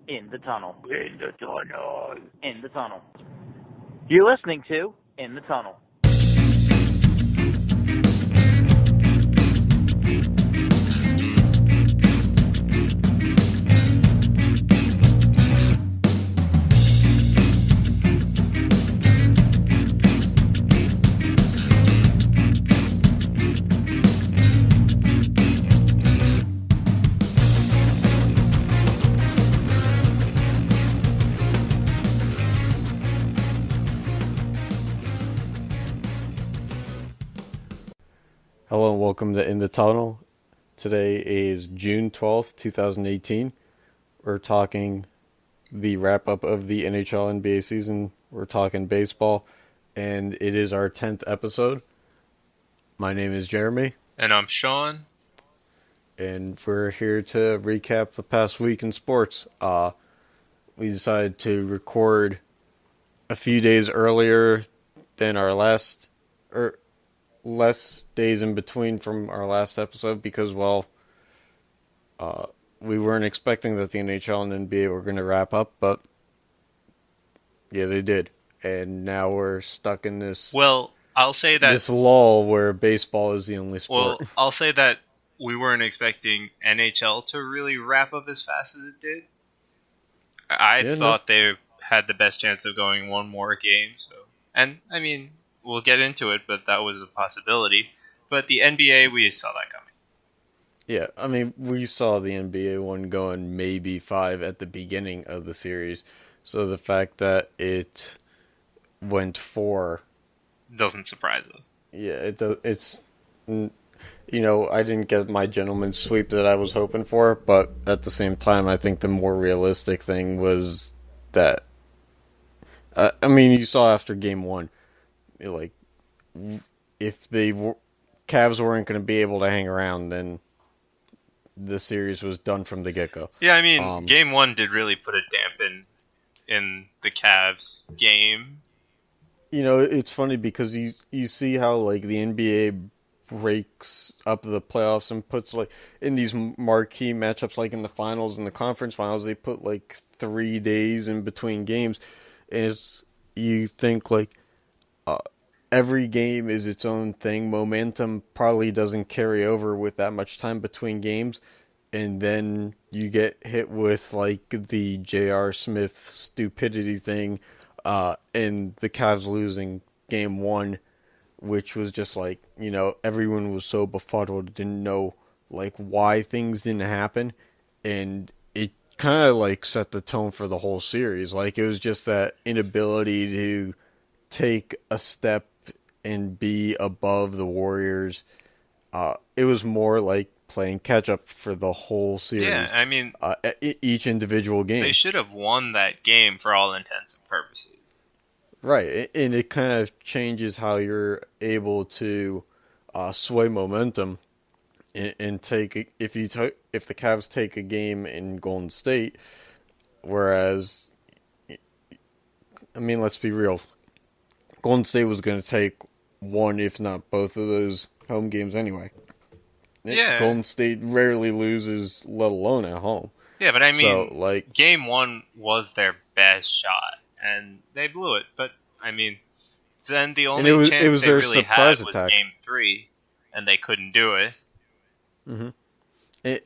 In the tunnel. In the tunnel. In the tunnel. You're listening to In the Tunnel. Hello and welcome to In the Tunnel. Today is June 12th, 2018. We're talking the wrap-up of the NHL and NBA season. We're talking baseball, and it is our 10th episode. My name is Jeremy. And I'm Sean. And we're here to recap the past week in sports. We decided to record a few days earlier than our less days in between from our last episode because, we weren't expecting that the NHL and NBA were going to wrap up, but yeah, they did. And now we're stuck in this I'll say that this lull where baseball is the only sport. Well, I'll say that we weren't expecting NHL to really wrap up as fast as it did. I thought they had the best chance of going one more game, and I mean, we'll get into it, but that was a possibility. But the NBA, we saw that coming. Yeah, I mean, we saw the NBA one going maybe 5 at the beginning of the series. So the fact that it went 4 doesn't surprise us. Yeah, it's I didn't get my gentleman's sweep that I was hoping for, but at the same time, I think the more realistic thing was that you saw after game 1, like, if Cavs weren't going to be able to hang around, then the series was done from the get-go. Yeah, I mean, game 1 did really put a dampen in the Cavs game. It's funny because you see how, like, the NBA breaks up the playoffs and puts, like, in these marquee matchups, like in the finals and the conference finals, they put, like, 3 days in between games. And you think, like, every game is its own thing. Momentum probably doesn't carry over with that much time between games. And then you get hit with, like, the J.R. Smith stupidity thing, and the Cavs losing game 1, which was just like, everyone was so befuddled, didn't know, like, why things didn't happen. And it kind of, like, set the tone for the whole series. Like, it was just that inability to take a step and be above the Warriors. It was more like playing catch-up for the whole series. Yeah, I mean, each individual game. They should have won that game for all intents and purposes. Right, and it kind of changes how you're able to sway momentum and take if the Cavs take a game in Golden State, whereas, I mean, let's be real, Golden State was going to take one, if not both of those home games anyway. Yeah. Golden State rarely loses, let alone at home. Yeah, but I mean, so, like, game 1 was their best shot, and they blew it. But, I mean, then the only chance they really had was game 3, and they couldn't do it. Mm-hmm.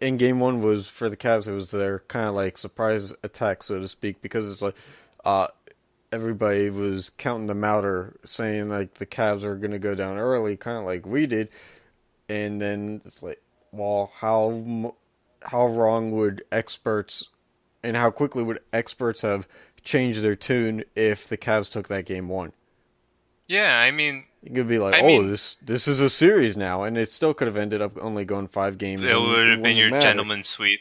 And game 1 was, for the Cavs, it was their kind of like surprise attack, so to speak, because it's like, everybody was counting them out or saying, like, the Cavs are going to go down early, kind of like we did. And then it's like, well, how wrong would experts and how quickly would experts have changed their tune if the Cavs took that game 1? Yeah, I mean, it could be like, this is a series now, and it still could have ended up only going 5 games. It would have been your gentleman's sweep.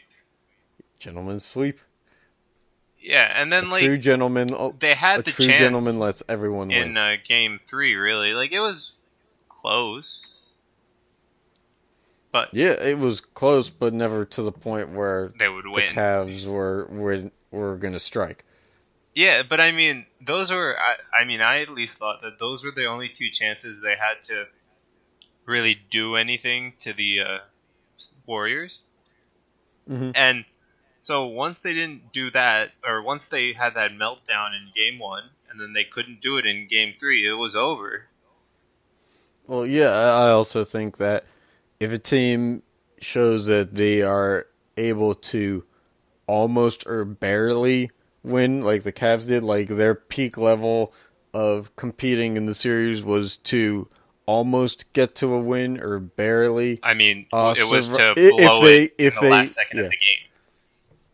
Gentleman's sweep. Yeah, and then, like, true gentleman, they had the chance. True gentleman lets everyone win. In game 3, really, like, it was close. But yeah, it was close, but never to the point where they would win. The Cavs were going to strike. Yeah, but I mean, those were. I at least thought that those were the only 2 chances they had to really do anything to the Warriors. Mm-hmm. And So once they didn't do that, or once they had that meltdown in Game 1, and then they couldn't do it in Game 3, it was over. Well, yeah, I also think that if a team shows that they are able to almost or barely win, like the Cavs did, like their peak level of competing in the series was to almost get to a win or barely. I mean, it was to if blow it in if the they last second of yeah, the game.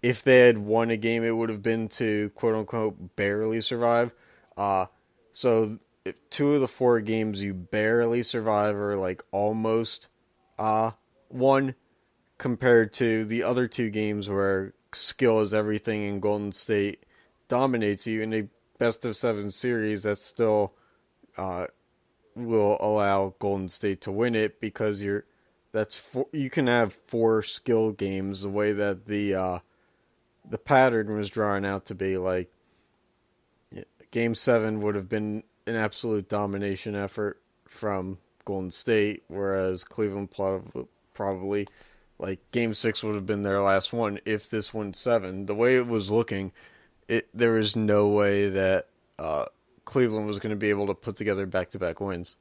if they had won a game, it would have been to quote unquote barely survive. So if 2 of the 4 games you barely survive or like almost won, compared to the other 2 games where skill is everything and Golden State dominates you in a best-of-7 series, that still will allow Golden State to win it because you can have 4 skill games the way that the pattern was drawn out to be. Like Game 7 would have been an absolute domination effort from Golden State, whereas Cleveland probably like Game 6 would have been their last one if this went 7. The way it was looking, there was no way that Cleveland was going to be able to put together back-to-back wins.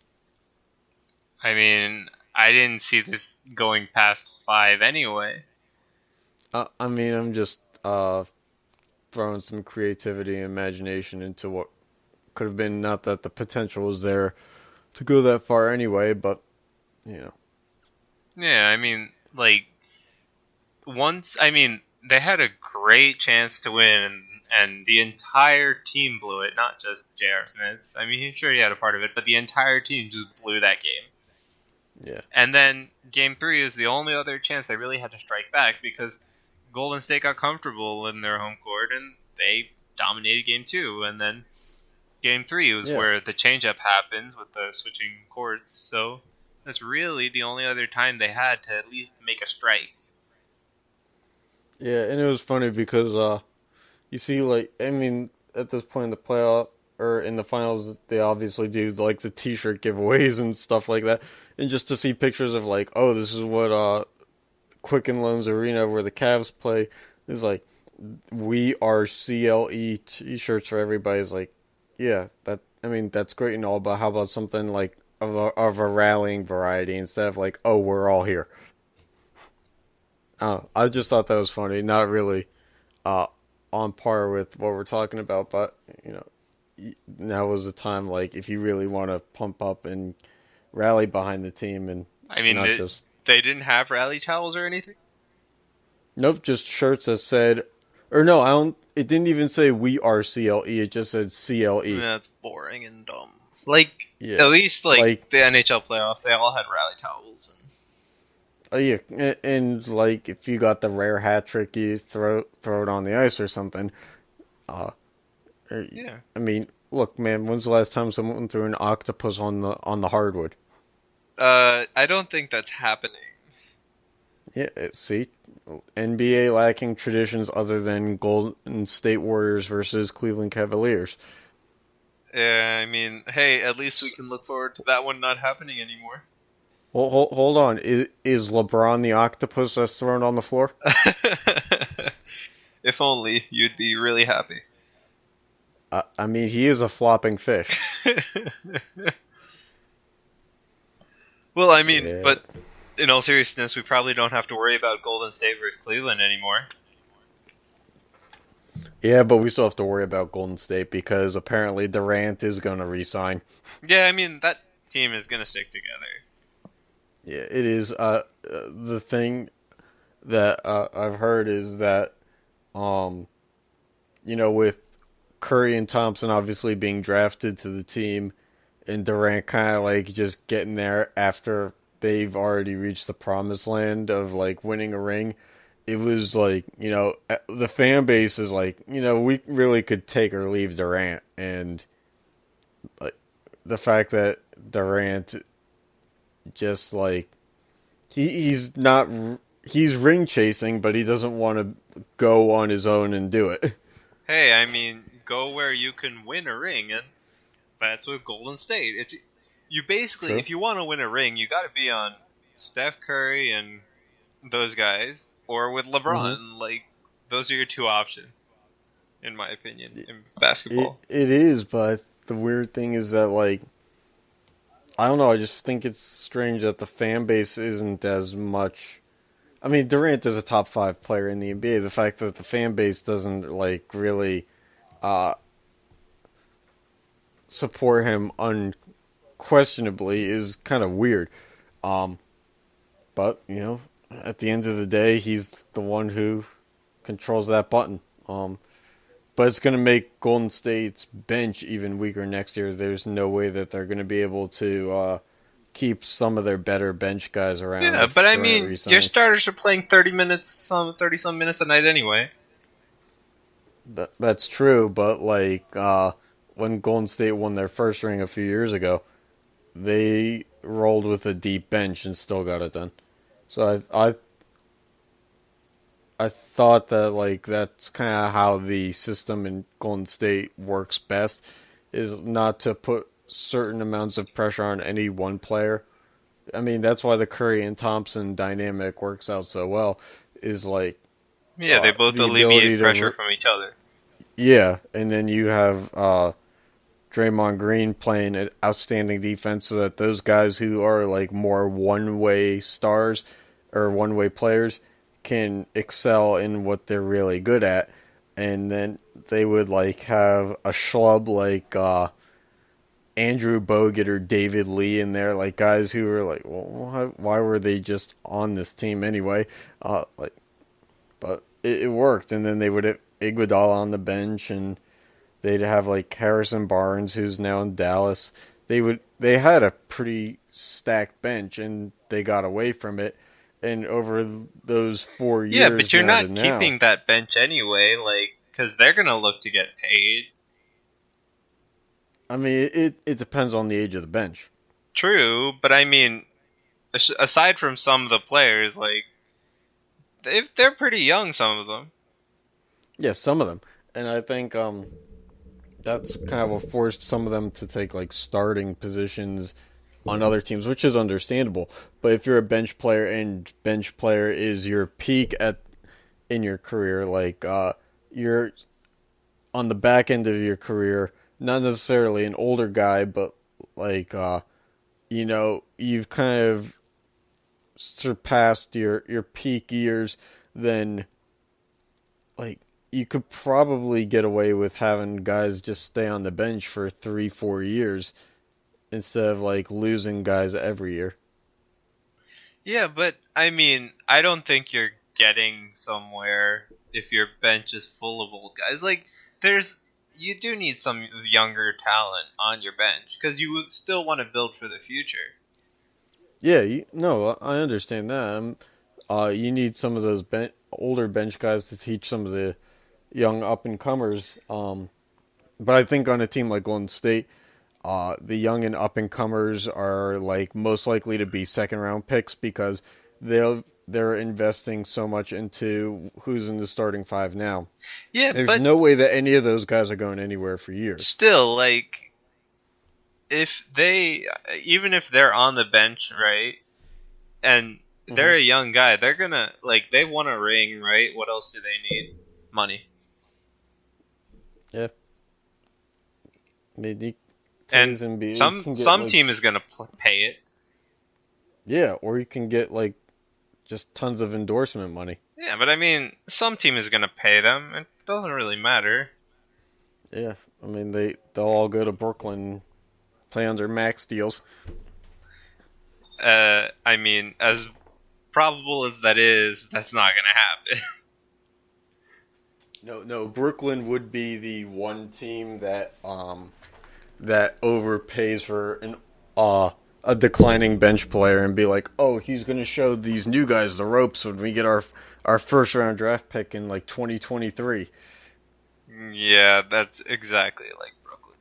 I mean, I didn't see this going past 5 anyway. I mean, I'm just throwing some creativity and imagination into what could have been. Not that the potential was there to go that far anyway, but you know. Yeah, I mean, like, they had a great chance to win, and the entire team blew it, not just J.R. Smith. I mean, sure, he had a part of it, but the entire team just blew that game. Yeah. And then Game 3 is the only other chance they really had to strike back because Golden State got comfortable in their home court, and they dominated Game 2, and then Game 3 was where the changeup happens with the switching courts, so that's really the only other time they had to at least make a strike. Yeah, and it was funny because you see, like, I mean, at this point in the playoff or in the finals, they obviously do like the T-shirt giveaways and stuff like that, and just to see pictures of like, oh, this is what Quicken Loans Arena where the Cavs play is like, we are CLE T-shirts for everybody. Is like, yeah, that's great and all, but how about something like of a rallying variety instead of like, oh, we're all here. I just thought that was funny. Not really on par with what we're talking about, but now was the time. Like, if you really want to pump up and rally behind the team, and I mean, they didn't have rally towels or anything. Nope, just shirts that said, or no, I don't. It didn't even say we are CLE. It just said CLE. That's boring and dumb. Like, at least like the NHL playoffs, they all had rally towels. Yeah, and like if you got the rare hat trick, you throw it on the ice or something. Yeah. I mean, look, man, when's the last time someone threw an octopus on the hardwood? I don't think that's happening. Yeah, see, NBA lacking traditions other than Golden State Warriors versus Cleveland Cavaliers. Yeah, I mean, hey, at least we can look forward to that one not happening anymore. Well, hold on. Is LeBron the octopus that's thrown on the floor? If only, you'd be really happy. I mean, he is a flopping fish. Well, I mean, but in all seriousness, we probably don't have to worry about Golden State versus Cleveland anymore. Yeah, but we still have to worry about Golden State because apparently Durant is going to resign. Yeah, I mean, that team is going to stick together. Yeah, it is. The thing that I've heard is that, with Curry and Thompson obviously being drafted to the team, and Durant kind of like just getting there after they've already reached the promised land of like winning a ring. It was like, the fan base is like, we really could take or leave Durant, and like the fact that Durant just like he's ring chasing, but he doesn't want to go on his own and do it. Hey, I mean, go where you can win a ring, and that's with Golden State. It's you basically, True. If you want to win a ring, you got to be on Steph Curry and those guys, or with LeBron. Mm-hmm. Like, Those are your two options, in my opinion, in basketball. It is, but the weird thing is that, like, I don't know, I just think it's strange that the fan base isn't as much. I mean, Durant is a top 5 player in the NBA. The fact that the fan base doesn't, like, really uh, support him unquestionably is kind of weird. Um, but, at the end of the day, he's the one who controls that button. But it's going to make Golden State's bench even weaker next year. There's no way that they're going to be able to keep some of their better bench guys around. Yeah, but I mean, your starters are playing 30 some minutes a night anyway. That's true, but like when Golden State won their first ring a few years ago, they rolled with a deep bench and still got it done. So I thought that like that's kind of how the system in Golden State works best, is not to put certain amounts of pressure on any one player. I mean, that's why the Curry and Thompson dynamic works out so well. Is like, yeah, they both alleviate pressure from each other. Yeah, and then you have Draymond Green playing an outstanding defense, so that those guys who are like more one-way stars or one-way players can excel in what they're really good at. And then they would like have a schlub like Andrew Bogut or David Lee in there, like guys who were like, well, why were they just on this team anyway? But it worked, and then they would have Iguodala on the bench, and they'd have like Harrison Barnes, who's now in Dallas. They had a pretty stacked bench, and they got away from it. And over those 4 years, yeah, but you're not keeping that bench anyway, like, because they're gonna look to get paid. I mean, it depends on the age of the bench. True, but I mean, aside from some of the players, like, they're pretty young, some of them. Yeah, some of them. And I think that's kind of what forced some of them to take like starting positions on other teams, which is understandable. But if you're a bench player and bench player is your peak in your career, like you're on the back end of your career, not necessarily an older guy, but like you've kind of surpassed your peak years, then like you could probably get away with having guys just stay on the bench for 3-4 years instead of like losing guys every year. Yeah, but I mean, I don't think you're getting somewhere if your bench is full of old guys. Like, you do need some younger talent on your bench because you would still want to build for the future. Yeah, no, I understand that. You need some of those older bench guys to teach some of the young up-and-comers. But I think on a team like Golden State, the young and up-and-comers are like most likely to be second-round picks because they're investing so much into who's in the starting 5 now. Yeah, there's no way that any of those guys are going anywhere for years. Still, like, even if they're on the bench, right, and they're a young guy, they're gonna, like, they want a ring, right? What else do they need? Money. Yeah. Maybe. And some team is gonna pay it. Yeah, or you can get like just tons of endorsement money. Yeah, but I mean, some team is gonna pay them. It doesn't really matter. Yeah, I mean they'll all go to Brooklyn, play under max deals. I mean, as probable as that is, that's not gonna happen. No, Brooklyn would be the one team that that overpays for a declining bench player and be like, oh, he's going to show these new guys the ropes when we get our first round draft pick in like 2023. Yeah, that's exactly like Brooklyn.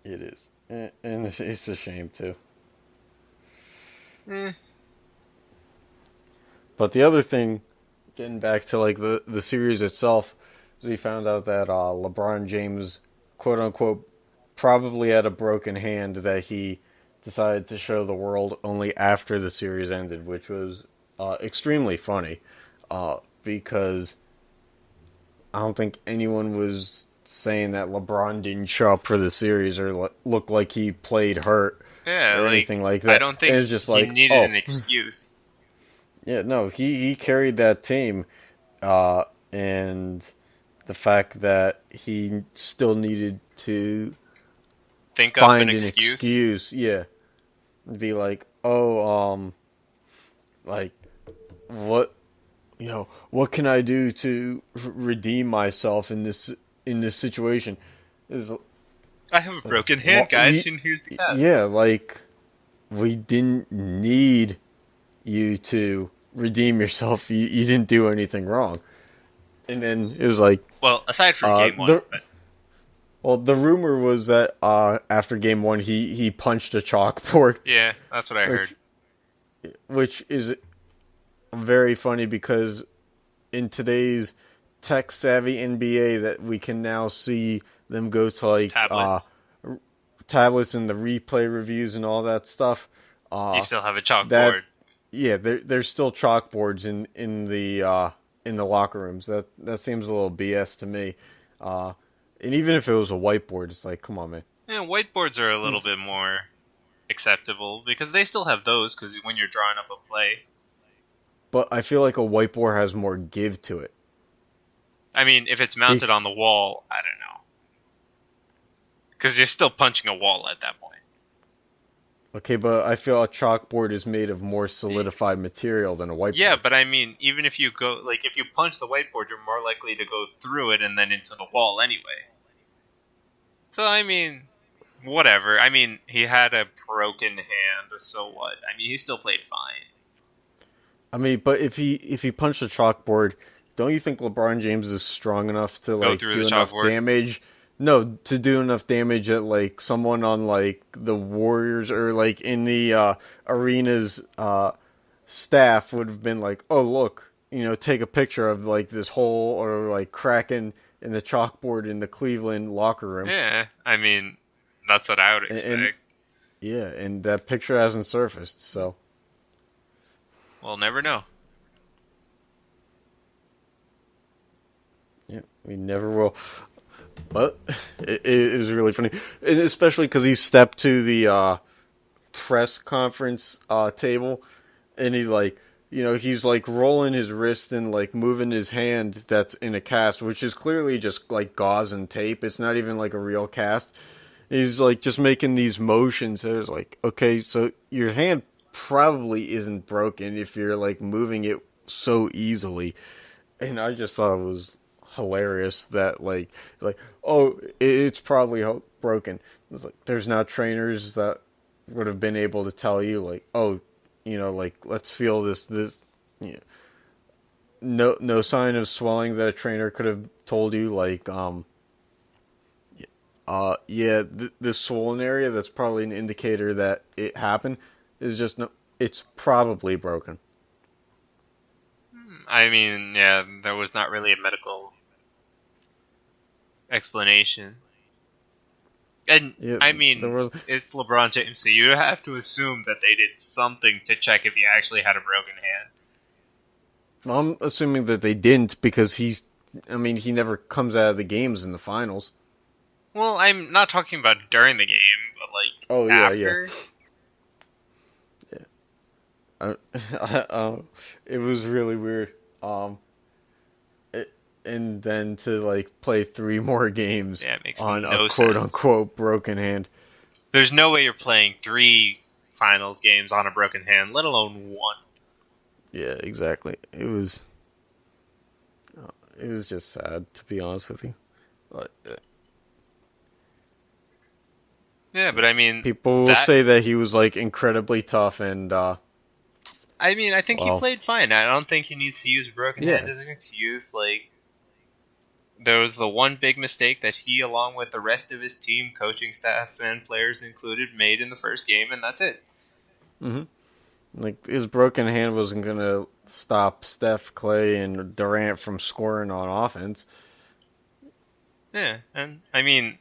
It is, and it's a shame too. But the other thing, getting back to like the series itself, we found out that LeBron James, quote unquote, probably had a broken hand that he decided to show the world only after the series ended, which was extremely funny because I don't think anyone was saying that LeBron didn't show up for the series or look like he played hurt Yeah, or like anything like I that. don't And think it's just he like, needed oh, an excuse. yeah, no, he carried that team, and the fact that he still needed to Think up an find an excuse. excuse, yeah, and be like, oh, like what, what can I do to redeem myself in this situation? Is I have a like, broken hand, what guys, and here's the cast. yeah, like we didn't need you to redeem yourself. You didn't do anything wrong. And then it was like, Well, aside from uh, game one, the but the rumor was that after game one he punched a chalkboard, yeah, that's what I heard. which which is very funny because in today's tech savvy NBA that we can now see them go to like Tablets. tablets and the replay reviews and all that stuff. You still have a That chalkboard. yeah, there's still chalkboards in the locker rooms. That seems a little BS to me. And even if it was a whiteboard, it's like, come on, man. Yeah, whiteboards are a little bit more acceptable because they still have those because when you're drawing up a play. But I feel like a whiteboard has more give to it. I mean, if it's mounted on the wall, I don't know. Because you're still punching a wall at that point. Okay, but I feel a chalkboard is made of more solidified material than a whiteboard. Yeah, but I mean, even if you go, like, if you punch the whiteboard, you're more likely to go through it and then into the wall anyway. So, I mean, whatever. I mean, he had a broken hand, so what? I mean, he still played fine. I mean, but if he punched a chalkboard, don't you think LeBron James is strong enough to Go like through do the enough chalkboard? damage? No, to do enough damage that like someone on like the Warriors or like in the arena's staff would have been like, oh look, take a picture of like this hole or like crack in the chalkboard in the Cleveland locker room. Yeah, I mean, that's what I would And, expect. yeah, and that picture hasn't surfaced, so. We'll never know. Yeah, we never will. But it was really funny, and especially because he stepped to the press conference table, and he like, he's like rolling his wrist and like moving his hand that's in a cast, which is clearly just like gauze and tape. It's not even like a real cast. He's like just making these motions. So it's like, okay, so your hand probably isn't broken if you're like moving it so easily. And I just thought it was hilarious that like oh it's probably broken. It's like there's now trainers that would have been able to tell you like, oh, like let's feel this no sign of swelling that a trainer could have told you like yeah, this swollen area, that's probably an indicator that it happened. Is just no, it's probably broken. I mean, yeah, there was not really a medical explanation. And, Yeah, I mean, there was. it's LeBron James, so you have to assume that they did something to check if he actually had a broken hand. I'm assuming that they didn't because I mean, he never comes out of the games in the finals. Well, I'm not talking about during the game, but, like, Oh yeah, after. It was really weird. And then to like play 3 more games Yeah, it makes on no a sense. quote unquote broken hand. There's no way you're playing 3 finals games on a broken hand, let alone 1. Yeah, exactly. It was just sad, to be honest with you. Yeah, but I mean, People will say that he was like incredibly tough, and I mean, I think he well, played fine. I don't think he needs to use a broken hand as an excuse. Like, there was the one big mistake that he, along with the rest of his team, coaching staff and players included, made in the first game, and that's it. Mm-hmm. Like, his broken hand wasn't gonna stop Steph, Clay, and Durant from scoring on offense. Yeah, and I mean,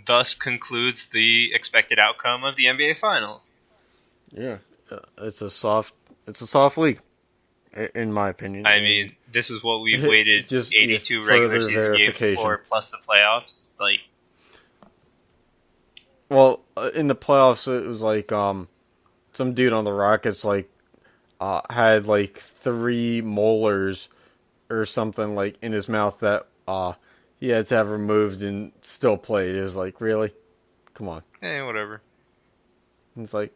thus concludes the expected outcome of the NBA Finals. Yeah, it's a soft league. in my opinion. I And mean, this is what we've waited just 82 regular further season games verification. for, plus the playoffs. Like, Well, in the playoffs, it was like some dude on the Rockets like had like 3 molars or something like in his mouth that he had to have removed and still played. It was like, really? Come on. whatever. It's like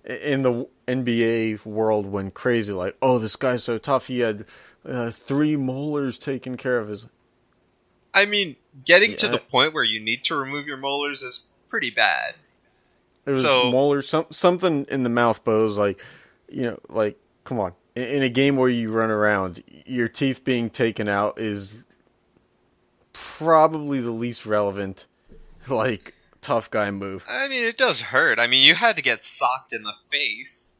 in the NBA world went crazy, like, oh, this guy's so tough. He had 3 molars taken care of. His I mean, getting to the yeah, point where you need to remove your molars is pretty bad. it was So, molars, something in the mouth, but it was like, like, come on. In a game where you run around, your teeth being taken out is probably the least relevant, like, tough guy move. I mean, it does hurt. I mean, you had to get socked in the face.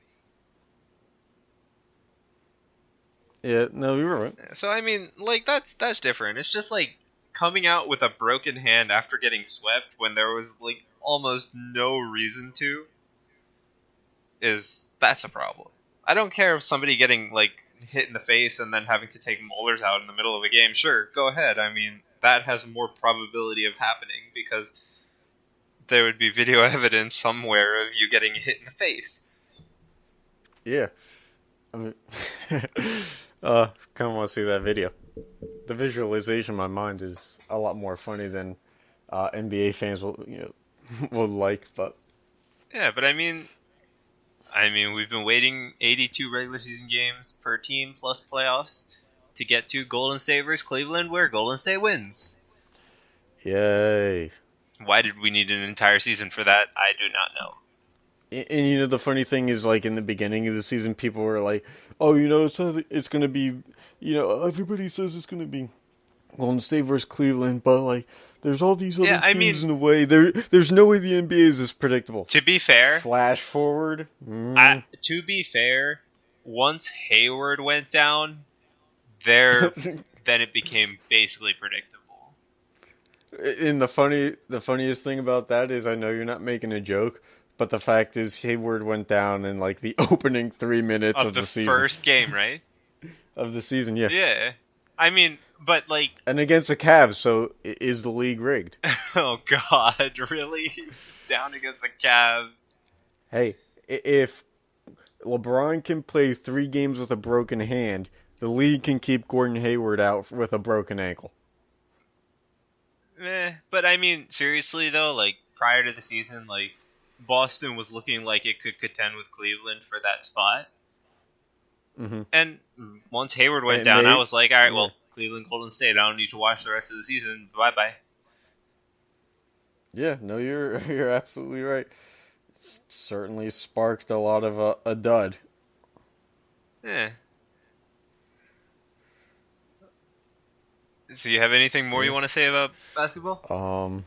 Yeah, no, you're right. So, I mean, like, that's different. It's just like coming out with a broken hand after getting swept when there was like almost no reason to, that's a problem. I don't care if somebody getting like hit in the face and then having to take molars out in the middle of a game. Sure, go ahead. I mean, that has more probability of happening because there would be video evidence somewhere of you getting hit in the face. Yeah. I mean, kind of want to see that video. The visualization in my mind is a lot more funny than NBA fans will, would like. But Yeah, but I mean, we've been waiting 82 regular season games per team plus playoffs to get to Golden State versus Cleveland, where Golden State wins. yay! Why did we need an entire season for that? I do not know. And the funny thing is, like in the beginning of the season, people were like, "Oh, it's gonna be, everybody says it's gonna be Golden State versus Cleveland, but like, there's all these other teams in the way. There's no way the NBA is this predictable." To be fair, flash forward. To be fair, once Hayward went down, then it became basically predictable. And the funniest thing about that is, I know you're not making a joke, but the fact is, Hayward went down in like the opening 3 minutes of the season. First game, right? Of the season, yeah. Yeah. I mean, but like... And against the Cavs, so is the league rigged? Oh, God, really? Down against the Cavs. Hey, if LeBron can play 3 games with a broken hand, the league can keep Gordon Hayward out with a broken ankle. But I mean, seriously though, like, prior to the season, like, Boston was looking like it could contend with Cleveland for that spot. Mm-hmm. And once Hayward went down, I was like, all right, well, Cleveland, Golden State, I don't need to watch the rest of the season. Bye-bye. Yeah, no, you're absolutely right. It's certainly sparked a lot of a dud. Yeah. So you have anything more you want to say about basketball?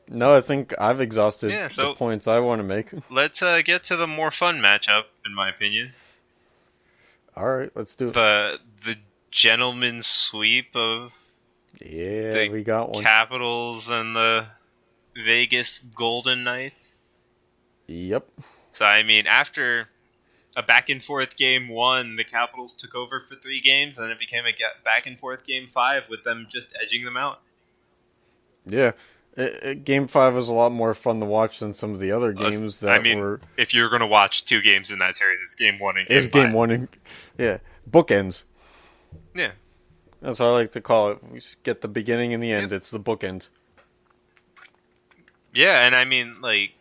No, I think I've exhausted the points I want to make. Let's get to the more fun matchup, in my opinion. All right, let's do it. The gentleman's sweep of we got one. Capitals and the Vegas Golden Knights. Yep. So, I mean, after a back-and-forth game 1, the Capitals took over for 3 games, and it became a back-and-forth game 5 with them just edging them out. Yeah. Game 5 was a lot more fun to watch than some of the other games were... if you're going to watch 2 games in that series, it's game 1 and game 5. It's game 1 and... Yeah. Bookends. Yeah. That's what I like to call it. We get the beginning and the end. Yep. It's the bookends. Yeah, and I mean, like...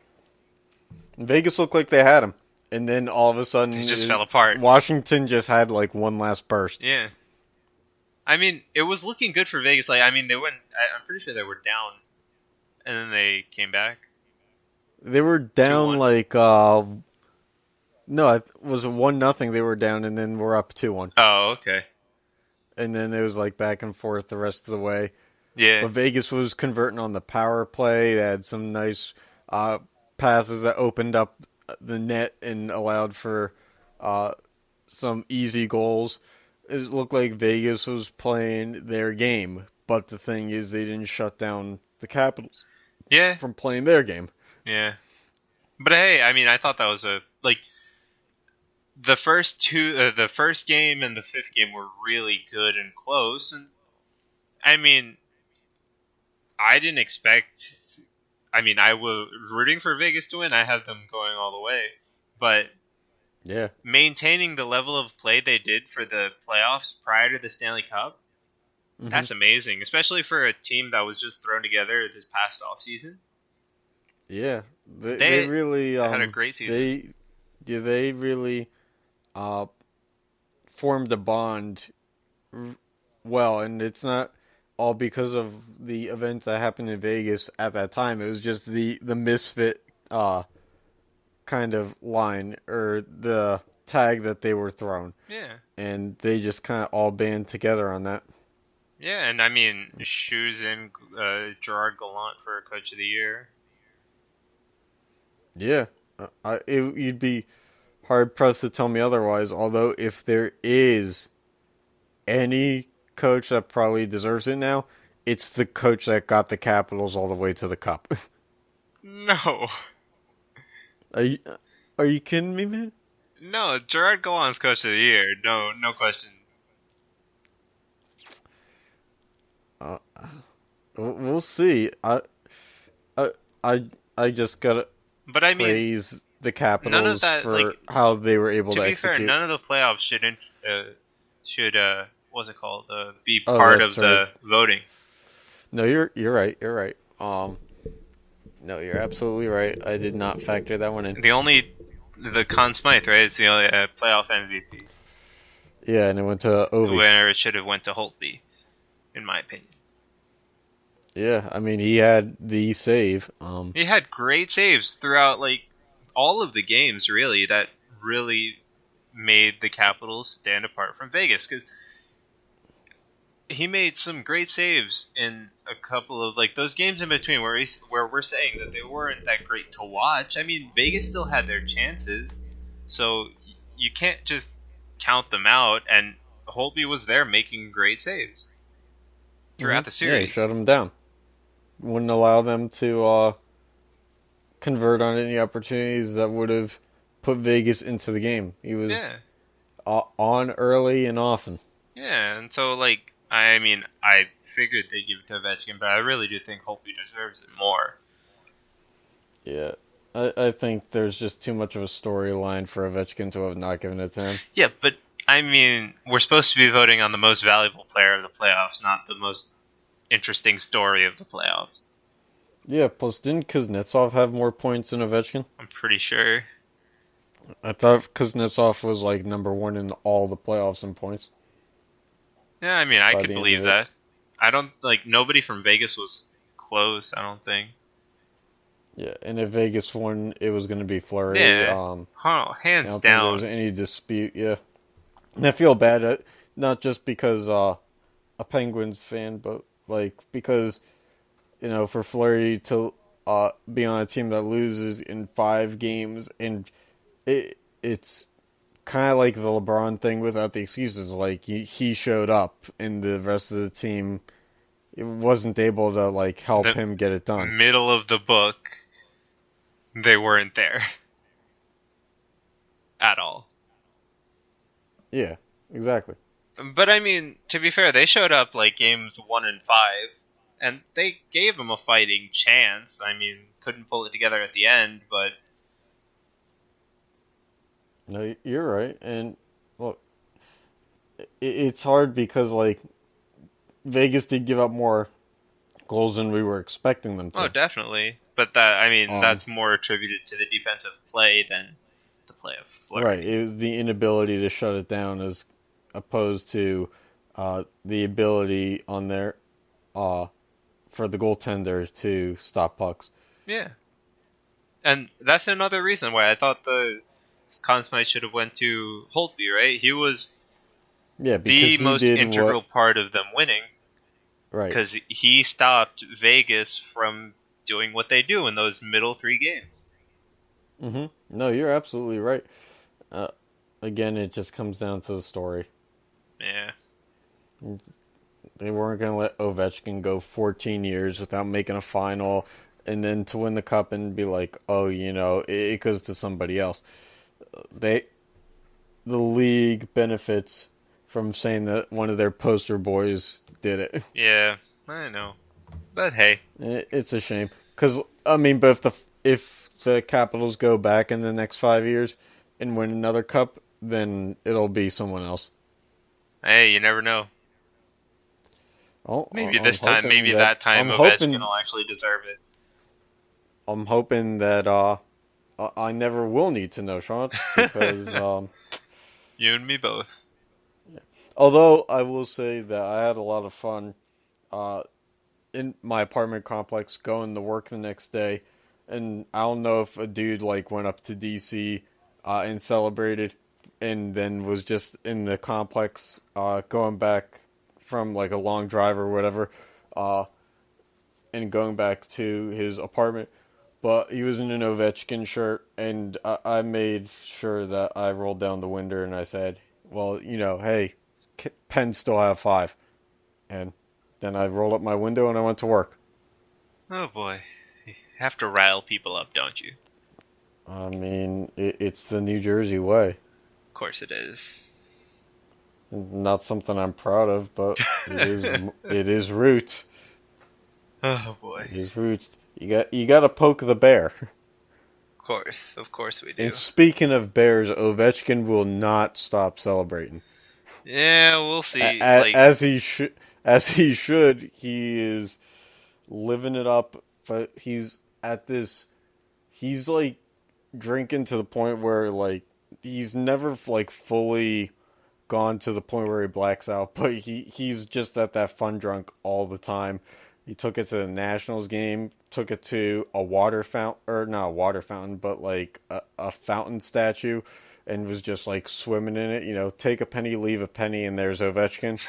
Vegas looked like they had him. And then all of a sudden... It just fell apart. Washington just had, like, one last burst. Yeah. I mean, it was looking good for Vegas. Like, I mean, they went... I'm pretty sure they were down. And then they came back. They were down 2-1. like... No, it was 1-0. They were down, and then we're up 2-1. Oh, okay. And then it was like back and forth the rest of the way. Yeah. But Vegas was converting on the power play. They had some nice passes that opened up the net and allowed for some easy goals. It looked like Vegas was playing their game. But the thing is, they didn't shut down the Capitals from playing their game. Yeah. But hey, I mean, I thought that was the first game and the fifth game were really good and close, and I mean, I didn't expect. I mean, I was rooting for Vegas to win. I had them going all the way, but Yeah. maintaining the level of play they did for the playoffs prior to the Stanley Cup, that's amazing, especially for a team that was just thrown together this past offseason. Yeah, they really had a great season. They really formed a bond well, and it's not all because of the events that happened in Vegas at that time. It was just the misfit kind of line or the tag that they were thrown. Yeah. And they just kind of all band together on that. Yeah, and I mean, shoes in Gerard Gallant for Coach of the Year. Yeah, you'd be hard pressed to tell me otherwise. Although, if there is any coach that probably deserves it now, it's the coach that got the Capitals all the way to the Cup. No. Are you kidding me, man? No, Gerard Gallant's Coach of the Year. No question. We'll see. I just gotta praise the Capitals for how they were able to execute. To be fair, none of the playoffs should what's it called? Be part of the voting. No, you're right. You're right. No, you're absolutely right. I did not factor that one in. The Conn Smythe, right? It's the only playoff MVP. Yeah, and it went to Ovi. Where it should have went to Holtby, in my opinion. Yeah, I mean, he had the save. He had great saves throughout, like, all of the games, really, that really made the Capitals stand apart from Vegas. Because he made some great saves in a couple of, like, those games in between where we're saying that they weren't that great to watch. I mean, Vegas still had their chances, so you can't just count them out, and Holtby was there making great saves throughout the series. Yeah, he shut them down. Wouldn't allow them to convert on any opportunities that would have put Vegas into the game. He was on early and often. Yeah, and so, like, I mean, I figured they'd give it to Ovechkin, but I really do think Holtby deserves it more. Yeah, I think there's just too much of a storyline for Ovechkin to have not given it to him. Yeah, but, I mean, we're supposed to be voting on the most valuable player of the playoffs, not the most interesting story of the playoffs. Yeah, plus didn't Kuznetsov have more points than Ovechkin? I'm pretty sure. I thought Kuznetsov was like number one in all the playoffs in points. Yeah, I mean, I could believe that. I don't, like, nobody from Vegas was close, I don't think. Yeah, and if Vegas won, it was going to be Fleury. Yeah, hands I don't down. think there was any dispute, yeah. And I feel bad, not just because a Penguins fan, but like because, you know, for Fleury to be on a team that loses in 5 games, and it's kind of like the LeBron thing without the excuses. Like he showed up, and the rest of the team it wasn't able to like help him get it done. Middle of the book, they weren't there at all. Yeah, exactly. But I mean, to be fair, they showed up like games 1 and 5, and they gave them a fighting chance. I mean, couldn't pull it together at the end, but no, you're right. And look, it's hard because like Vegas did give up more goals than we were expecting them to. Oh, definitely. But that, I mean, that's more attributed to the defensive play than the play of Fleury. Right. It was the inability to shut it down as opposed to the ability on there for the goaltender to stop pucks. Yeah. And that's another reason why I thought the Conn Smythe should have went to Holtby, right? He was the most integral part of them winning. Right. Because he stopped Vegas from doing what they do in those middle 3 games. Mm-hmm. No, you're absolutely right. Again, it just comes down to the story. Yeah. They weren't going to let Ovechkin go 14 years without making a final, and then to win the cup and be like, oh, you know, it goes to somebody else. the league benefits from saying that one of their poster boys did it. Yeah, I know. But hey. It's a shame because I mean, but if the Capitals go back in the next 5 years and win another cup, then it'll be someone else. Hey, you never know. Oh, Maybe I'm this time, hoping maybe that that time I'm Ovechkin hoping will actually deserve it. I'm hoping that I never will need to know, Sean, because You and me both. although I will say that I had a lot of fun uh, in my apartment complex going to work the next day, and I don't know if a dude like went up to DC and celebrated, and then was just in the complex going back from like a long drive or whatever, uh, and going back to his apartment. But he was in an Ovechkin shirt, and I made sure that I rolled down the window and I said, "Well, hey, Pens still have 5." And then I rolled up my window and I went to work. Oh boy. You have to rile people up, don't you? I mean, it's the New Jersey way. Of course it is. Not something I'm proud of, but it is. It is roots. Oh boy. It is roots. You got to poke the bear. Of course we do. And speaking of bears, Ovechkin will not stop celebrating. Yeah, we'll see. As he should. As he should. He is living it up. But he's at this. He's like drinking to the point where like he's never like fully gone to the point where he blacks out, but he's just at that fun drunk all the time. He took it to the Nationals game, took it to a water fountain, or not a water fountain, but like a fountain statue, and was just like swimming in it. Take a penny, leave a penny, and there's Ovechkin.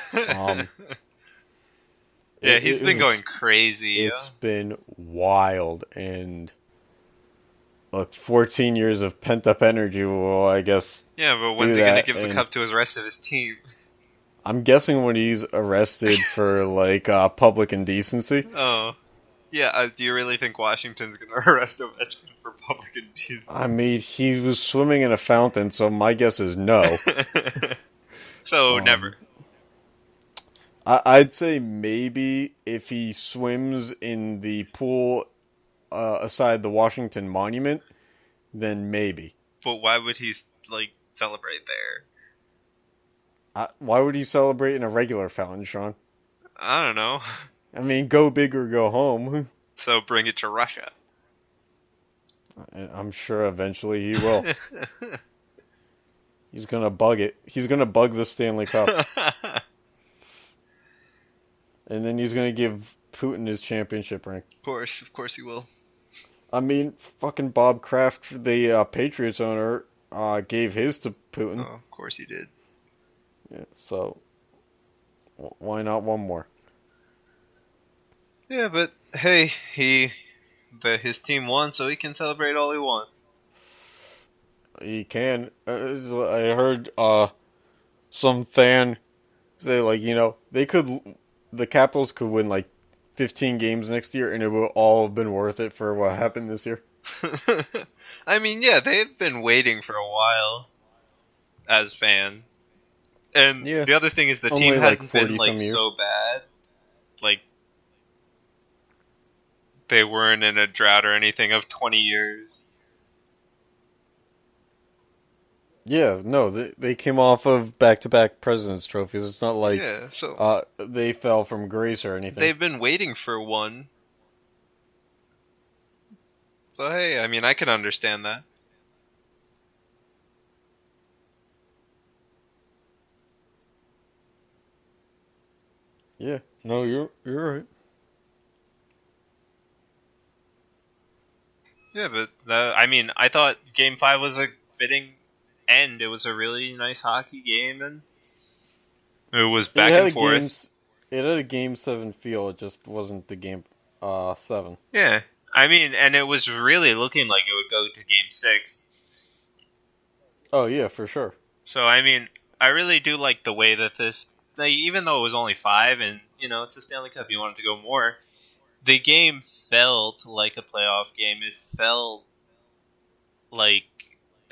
Yeah, he's been going crazy. It's been wild, and look, 14 years of pent up energy will, I guess. Yeah, but when's he gonna give the cup to his rest of his team? I'm guessing when he's arrested for like public indecency. Oh, yeah. Do you really think Washington's gonna arrest Ovechkin for public indecency? I mean, he was swimming in a fountain, so my guess is no. So never. I'd say maybe if he swims in the pool aside the Washington Monument, then maybe. But why would he celebrate there? Why would he celebrate in a regular fountain, Sean? I don't know. I mean, go big or go home. So bring it to Russia. I'm sure eventually he will. He's gonna bug it. He's gonna bug the Stanley Cup. And then he's gonna give Putin his championship ring. Of course he will. I mean, fucking Bob Kraft, the Patriots owner, gave his to Putin. Oh, of course he did. Yeah, so why not one more? Yeah, but hey, his team won, so he can celebrate all he wants. He can. I heard some fan say the Capitals could win like 15 games next year, and it will all have been worth it for what happened this year. I mean, yeah, they've been waiting for a while as fans. And the other thing is the team hasn't been so bad. Like, they weren't in a drought or anything of 20 years. Yeah, no, they came off of back-to-back President's trophies. It's not like they fell from grace or anything. They've been waiting for one. So, hey, I mean, I can understand that. Yeah, no, you're right. Yeah, but I mean, I thought Game 5 was a fitting end. It was a really nice hockey game, and it was back and forth. It had a Game 7 feel. It just wasn't the Game 7. Yeah, I mean, and it was really looking like it would go to Game 6. Oh yeah, for sure. So I mean, I really do like the way that this. Even though it was only 5, and it's a Stanley Cup, you wanted to go more. The game felt like a playoff game. It felt like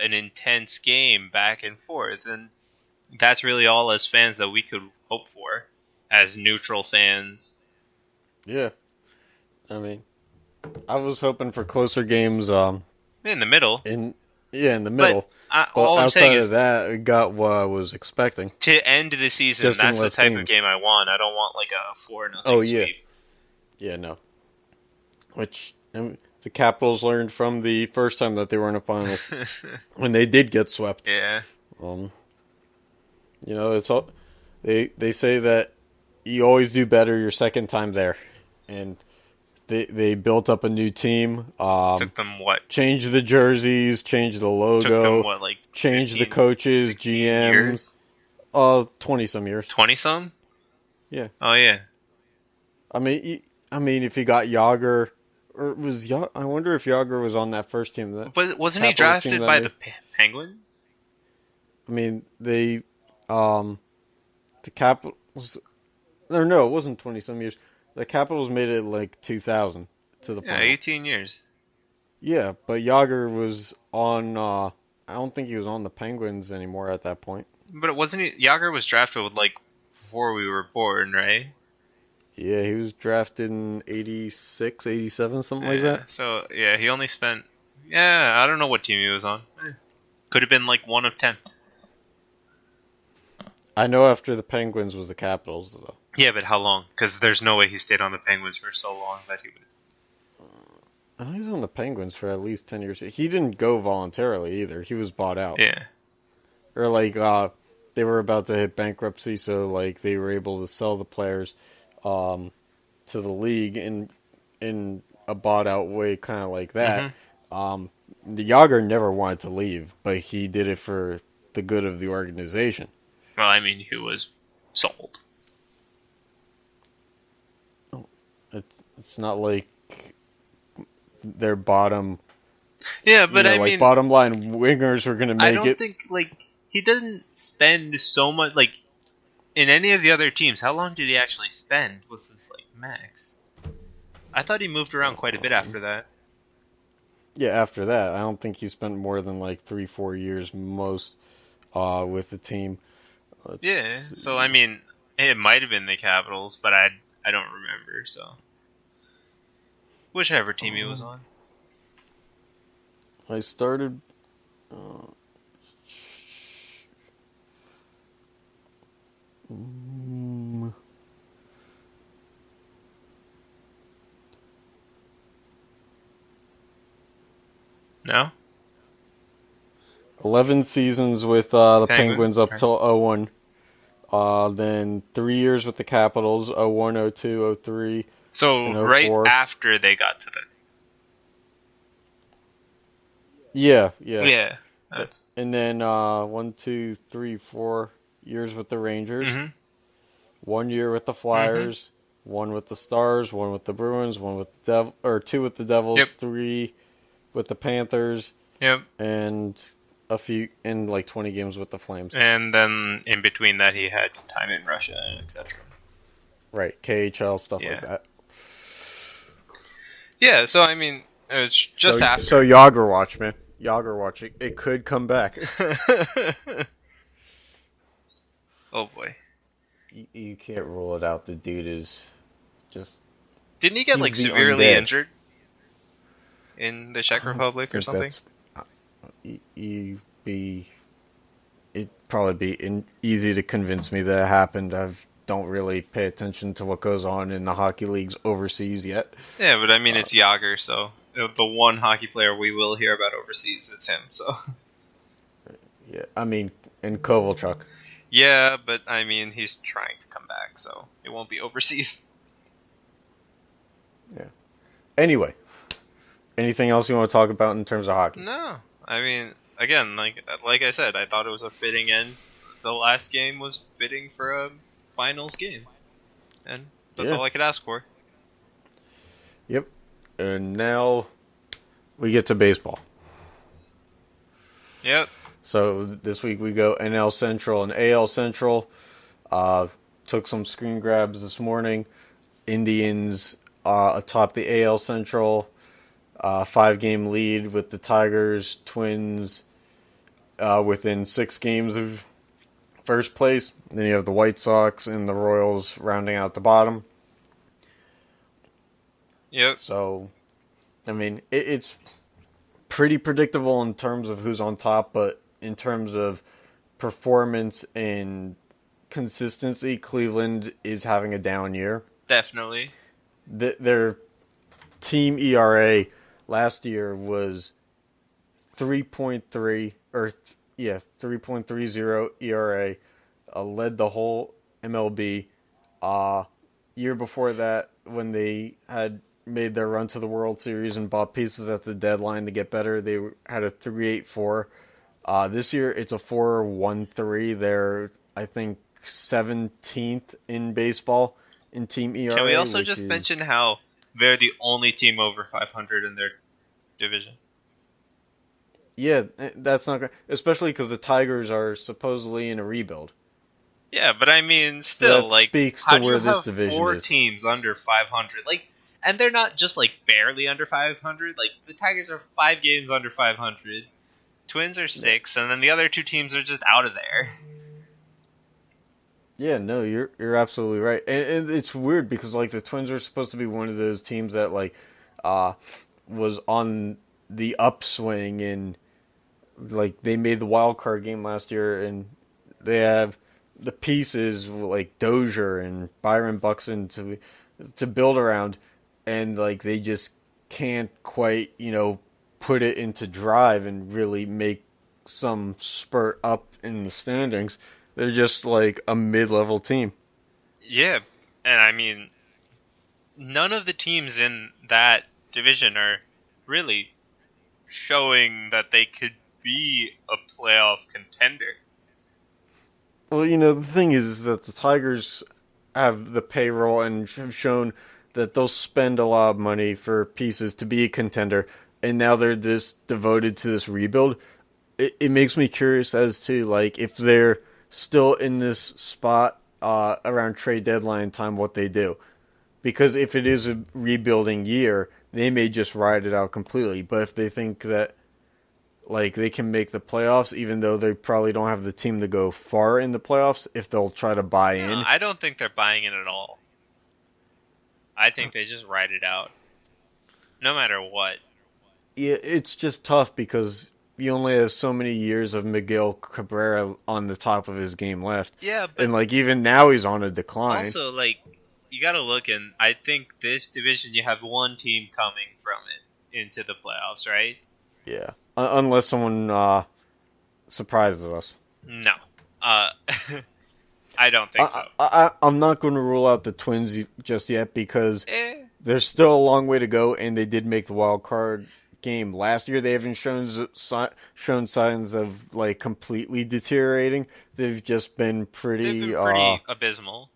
an intense game back and forth, and that's really all as fans that we could hope for as neutral fans. Yeah. I mean, I was hoping for closer games. In the middle. In the middle. But But all I'm outside saying of is that, it got what I was expecting. to end the season, Just in that's the less type games. of game I want. I don't want like a 4-0 Oh, yeah. sweep. Yeah, no. Which the Capitals learned from the first time that they were in the finals when they did get swept. Yeah. It's all they say that you always do better your second time there, and they built up a new team. Took them what? Changed the jerseys, changed the logo, Took them what, like changed 15, the coaches, 16 GMs. years? 20-some years. 20-some? Yeah. Oh yeah. I mean, if you got Yager, or was I wonder if Yager was on that first team. But wasn't he Capitals drafted team by that the Penguins? I mean, the Capitals. Or no, it wasn't 20-some years. The Capitals made it like 2000 to the Yeah, final. 18 years. Yeah, but Yager was on. I don't think he was on the Penguins anymore at that point. But wasn't he? Yager was drafted with like before we were born, right? Yeah, he was drafted in 86, 87, something like that. So yeah, he only spent. Yeah, I don't know what team he was on. Could have been like 1 of 10. I know after the Penguins was the Capitals, though. Yeah, but how long? Because there's no way he stayed on the Penguins for so long that he would. He was on the Penguins for at least 10 years. He didn't go voluntarily either. He was bought out. Yeah. Or like they were about to hit bankruptcy, so like they were able to sell the players to the league in a bought out way, kind of like that. The Yager never wanted to leave, but he did it for the good of the organization. Well, I mean, he was sold. It's not like their bottom. Yeah, but I like mean, bottom line wingers were going to make it. I don't think like he doesn't spend so much like in any of the other teams. How long did he actually spend? Was this like max? I thought he moved around quite a bit after that. Yeah, after that, I don't think he spent more than like 3-4 years most with the team. Yeah, so I mean, it might have been the Capitals, but I don't remember. So whichever team he was on. I started. No? 11 seasons with the Penguins, Penguins up till 01. Then 3 years with the Capitals, 01, 02, 03. So and right 04. after they got to the Yeah. yeah. And then 1, 2, 3, 4 years with the Rangers. 1 year with the Flyers. 1 with the Stars. 1 with the Bruins. 1 with the 2 with the Devils. Yep. 3 with the Panthers. Yep. And a few in like 20 games with the Flames. And then in between that, he had time in Russia, etc. Right, KHL stuff like that. Yeah, so I mean, it's just after. So Yager watch, man. Yager watch. It could come back. Oh boy. You can't rule it out. The dude is just. Didn't he get he's like the severely undead. injured in the Czech Republic or something? It'd probably be easy to convince me that it happened. I don't really pay attention to what goes on in the hockey leagues overseas yet. Yeah, but I mean, it's Yager, so the one hockey player we will hear about overseas is him. So. Yeah, I mean, and Kovalchuk. Yeah, but I mean, he's trying to come back, so it won't be overseas. Yeah. Anyway, anything else you want to talk about in terms of hockey? No, I mean, again, like I said, I thought it was a fitting end. The last game was fitting for a finals game, and that's all I could ask for. Yep. And now we get to baseball. Yep. So this week we go NL Central and AL Central. Took some screen grabs this morning. Indians atop the AL Central. 5-game lead with the Tigers, Twins, within 6 games of first place. Then you have the White Sox and the Royals rounding out the bottom. Yep. So, I mean, it's pretty predictable in terms of who's on top, but in terms of performance and consistency, Cleveland is having a down year. Definitely. Their team ERA last year was 3.3 or 3.30 ERA, led the whole MLB. Year before that, when they had made their run to the World Series and bought pieces at the deadline to get better, they had a 3.84. This year it's a 4.13. They're, I think, 17th in baseball in team ERA. Can we also just mention how they're the only team over 500 in their division? Yeah, that's not good, especially because the Tigers are supposedly in a rebuild. Yeah, but I mean, still, So that like, speaks how to do where you this have division four is. teams under 500? Like, and they're not just like barely under 500. Like, the Tigers are 5 games under 500. Twins are 6, and then the other 2 teams are just out of there. Yeah, no, you're absolutely right, and it's weird because like the Twins are supposed to be one of those teams that like was on the upswing, and like they made the wild card game last year, and they have the pieces like Dozier and Byron Buxton to build around, and like they just can't quite put it into drive and really make some spurt up in the standings. They're just like a mid-level team. Yeah, and I mean, none of the teams in that division are really showing that they could be a playoff contender. Well, the thing is that the Tigers have the payroll and have shown that they'll spend a lot of money for pieces to be a contender, and now they're this devoted to this rebuild. It makes me curious as to like if they're still in this spot around trade deadline time, what they do. Because if it is a rebuilding year, they may just ride it out completely. But if they think that like they can make the playoffs, even though they probably don't have the team to go far in the playoffs, if they'll try to buy in. I don't think they're buying in at all. I think they just ride it out. No matter what. Yeah, it's just tough because you only have so many years of Miguel Cabrera on the top of his game left. Yeah, but and like even now he's on a decline. Also, like, you gotta look, and I think this division you have one team coming from it into the playoffs, right? Yeah, unless someone surprises us. No, I don't think so. I'm not going to rule out the Twins just yet because there's still a long way to go, and they did make the wild card game last year. They haven't shown signs of like completely deteriorating. They've just been pretty abysmal.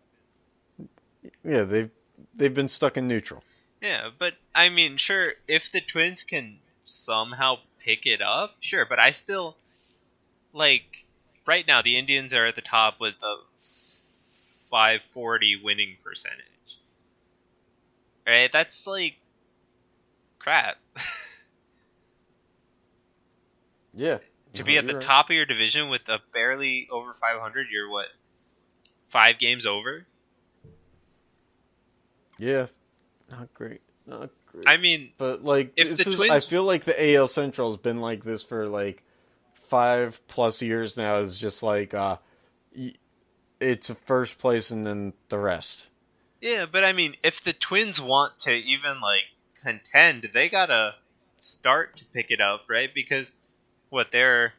Yeah, they've been stuck in neutral. Yeah, but I mean, sure, if the Twins can somehow pick it up, sure, but I still like right now the Indians are at the top with a 540 winning percentage. Right? That's like crap. Yeah. To be at the top of your division with a barely over 500, you're what? 5 games over? Yeah. Not great. I mean, but like if the Twins... I feel like the AL Central has been like this for like 5+ years now. It's just like it's a first place and then the rest. Yeah, but I mean, if the Twins want to even like contend, they gotta start to pick it up, right? Because they're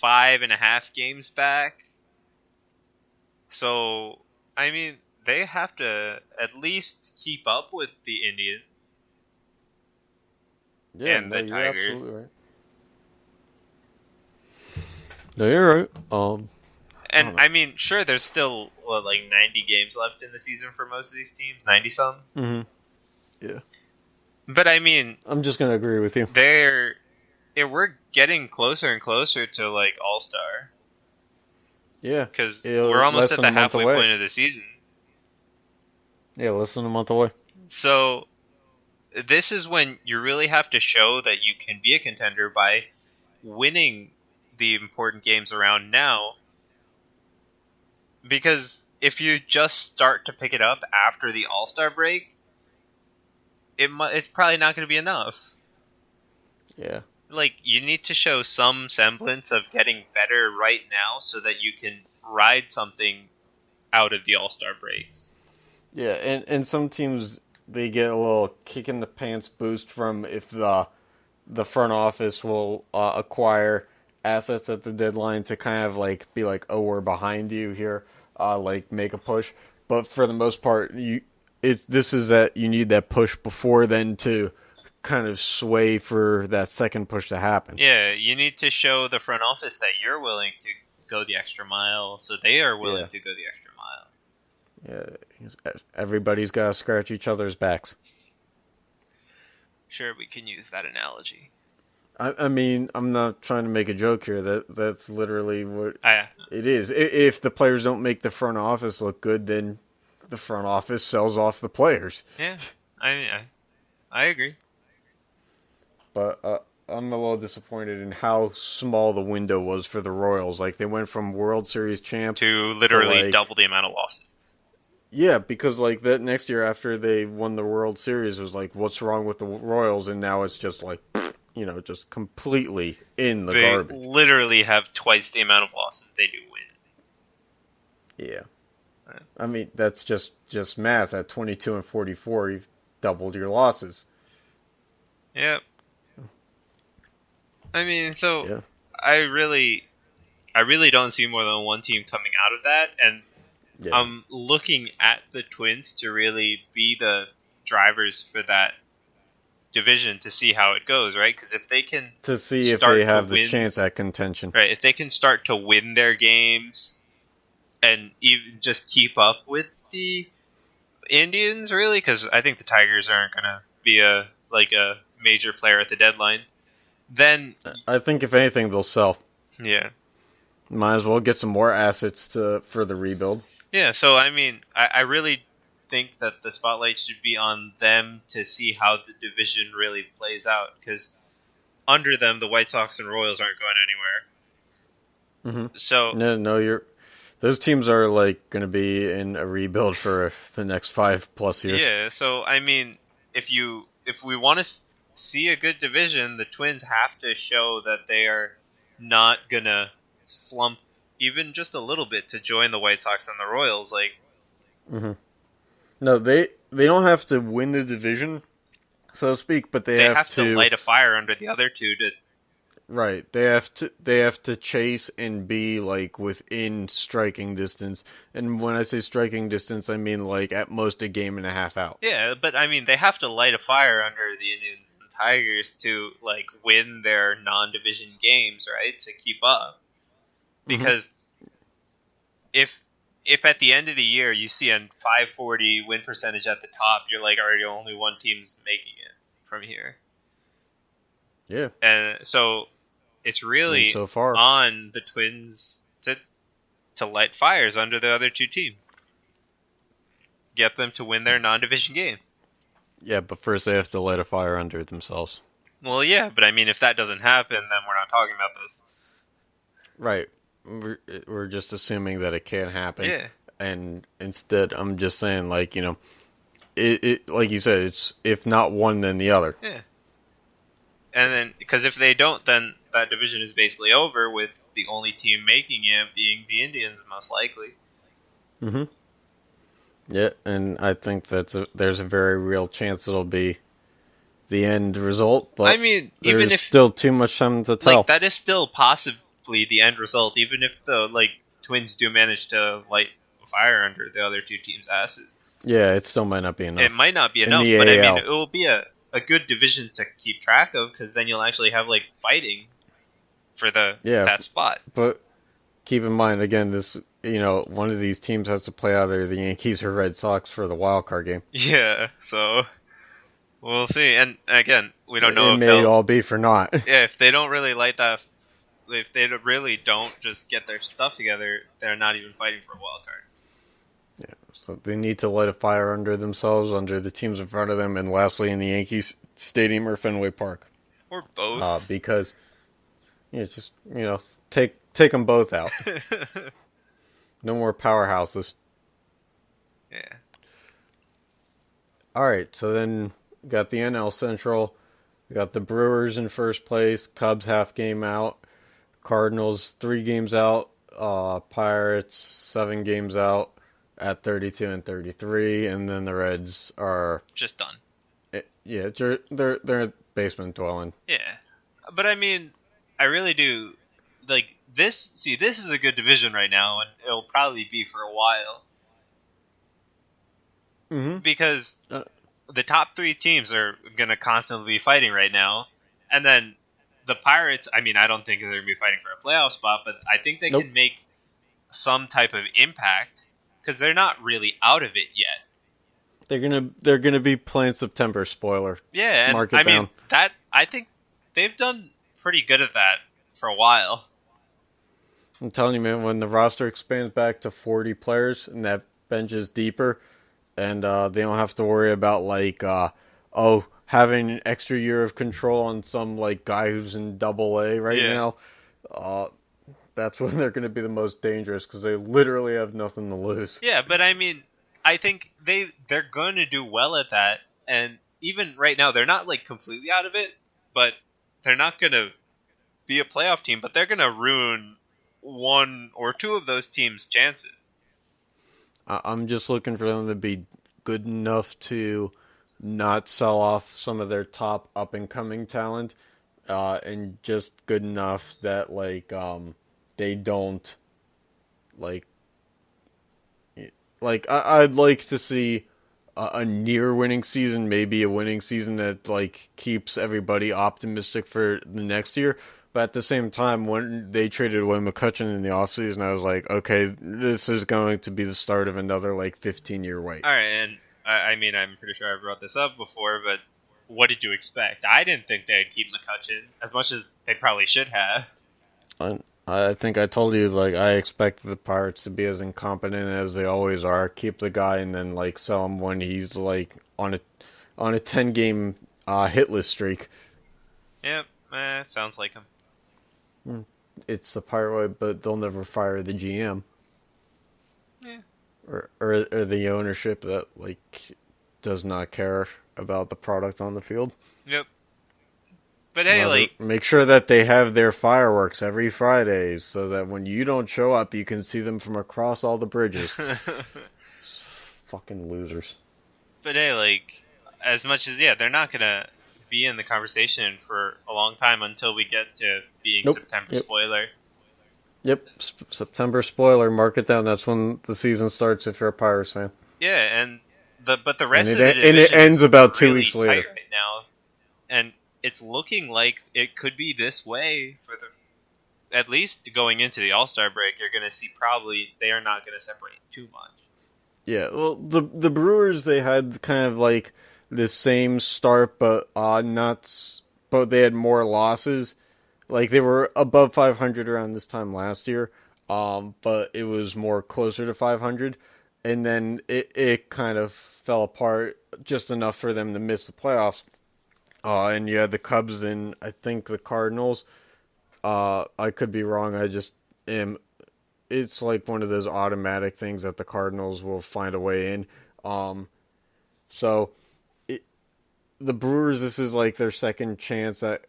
5.5 games back. So I mean, they have to at least keep up with the Indians. Yeah, and the you're Tigers. Absolutely right. No, you're right. And I mean, sure, there's still like 90 games left in the season for most of these teams, 90 some. Mm-hmm. Yeah. But I mean, I'm just gonna agree with you. We're getting closer and closer to like All-Star. Yeah, because we're almost at the halfway point of the season. Yeah, less than a month away. So this is when you really have to show that you can be a contender by winning the important games around now, because if you just start to pick it up after the All-Star break, it's probably not going to be enough. Yeah. Like, you need to show some semblance of getting better right now so that you can ride something out of the All-Star break. Yeah, and some teams, they get a little kick in the pants boost from if the front office will acquire assets at the deadline to kind of like be like, oh, we're behind you here, like make a push. But for the most part, this is that you need that push before then to kind of sway for that second push to happen. Yeah, you need to show the front office that you're willing to go the extra mile, so they are willing to go the extra mile. Yeah, everybody's got to scratch each other's backs. Sure, we can use that analogy. I mean, I'm not trying to make a joke here. That's literally what it is. If the players don't make the front office look good, then the front office sells off the players. Yeah, I agree. But I'm a little disappointed in how small the window was for the Royals. Like, they went from World Series champ to literally double the amount of losses. Yeah, because like that next year after they won the World Series was like, what's wrong with the Royals? And now it's just like, just completely in the garbage. They literally have twice the amount of losses they do win. Yeah. I mean, that's just math. At 22 and 44, you've doubled your losses. Yep. I mean, so yeah. I really don't see more than one team coming out of that, and I'm looking at the Twins to really be the drivers for that division to see how it goes, right? Because if they can if they have the chance at contention, right? If they can start to win their games and even just keep up with the Indians, really, because I think the Tigers aren't going to be a major player at the deadline. Then I think if anything they'll sell. Yeah. Might as well get some more assets for the rebuild. Yeah, so I mean, I really think that the spotlight should be on them to see how the division really plays out, because under them, the White Sox and Royals aren't going anywhere. Mm-hmm. So those teams are like going to be in a rebuild for the next 5+ years. Yeah, so I mean, if we want to see a good division, the Twins have to show that they are not gonna slump even just a little bit to join the White Sox and the Royals. No, they don't have to win the division, so to speak, but they have to light a fire under the other two to. Right, they have to chase and be like within striking distance, and when I say striking distance, I mean like at most a game and a half out. Yeah, but I mean they have to light a fire under the Indians and Tigers to like win their non-division games, right? To keep up, because if at the end of the year you see a 540 win percentage at the top, you're like already only one team's making it from here. Yeah, and so. It's really so far on the Twins to light fires under the other two teams. Get them to win their non-division game. Yeah, but first they have to light a fire under themselves. Well, yeah, but I mean, if that doesn't happen, then we're not talking about this. Right. We're just assuming that it can't happen. Yeah. And instead, I'm just saying, like, it like you said, it's if not one, then the other. Yeah. And then, because if they don't, then that division is basically over, with the only team making it being the Indians, most likely. Mm-hmm. Yeah, and I think there's a very real chance it'll be the end result. But I mean, even if still too much time to tell, like, that is still possibly the end result, even if the Twins do manage to light a fire under the other two teams' asses. Yeah, it still might not be enough. It might not be enough, but I mean, it will be a good division to keep track of, because then you'll actually have fighting for that spot. But keep in mind, again, this one of these teams has to play either the Yankees or Red Sox for the wild card game. Yeah, so we'll see. And again, we don't know it if may all be for naught. Yeah, if they don't really light that, if they really don't just get their stuff together, they're not even fighting for a wild card. Yeah, so they need to light a fire under themselves, under the teams in front of them, and lastly in the Yankees Stadium or Fenway Park. Or both. Because, just, take them both out. No more powerhouses. Yeah. All right, so then we got the NL Central. We got the Brewers in first place. Cubs half game out. Cardinals 3 games out. Pirates 7 games out at 32 and 33, and then the Reds are just done. Yeah, they're basement dwelling. Yeah, but I mean, I really do like this. See, this is a good division right now, and it'll probably be for a while. Mm-hmm. Because the top 3 teams are going to constantly be fighting right now. And then the Pirates, I mean, I don't think they're going to be fighting for a playoff spot, but I think they can make some type of impact because they're not really out of it yet. They're gonna be playing September spoiler. Yeah, and Mark it I down. mean, I think they've done pretty good at that for a while. I'm telling you, man, when the roster expands back to 40 players and that bench is deeper, and they don't have to worry about having an extra year of control on some guy who's in AA right now. That's when they're going to be the most dangerous because they literally have nothing to lose. Yeah, but I mean, I think they're going to do well at that, and even right now they're not completely out of it, but they're not going to be a playoff team. But they're going to ruin 1 or 2 of those teams' chances. I'm just looking for them to be good enough to not sell off some of their top up-and-coming talent, and just good enough that, they don't, I'd like to see a near-winning season, maybe a winning season that, keeps everybody optimistic for the next year. But at the same time, when they traded away McCutchen in the offseason, I was like, okay, this is going to be the start of another, 15-year wait. All right, and I mean, I'm pretty sure I brought this up before, but what did you expect? I didn't think they'd keep McCutchen as much as they probably should have. I think I told you, I expected the Pirates to be as incompetent as they always are. Keep the guy and then, sell him when he's, on a 10-game hitless streak. Yep, sounds like him. It's the Pirate way, but they'll never fire the GM. Yeah. Or the ownership that, does not care about the product on the field. Yep. But hey, make sure that they have their fireworks every Friday so that when you don't show up, you can see them from across all the bridges. Fucking losers. But hey, as much as, they're not going to be in the conversation for a long time until we get to being September spoiler. Yep, September spoiler. Mark it down. That's when the season starts if you're a Pirates fan. Yeah, and the rest of the division and it ends about 2 really weeks later right now, and it's looking like it could be this way for at least going into the All-Star break. You're going to see probably they are not going to separate too much. Yeah, well, the Brewers, they had kind of the same start, but but they had more losses. They were above 500 around this time last year, but it was more closer to 500, and then it kind of fell apart just enough for them to miss the playoffs. And you had the Cubs and I think the Cardinals. I could be wrong. I just am. It's one of those automatic things that the Cardinals will find a way in. The Brewers, this is their second chance at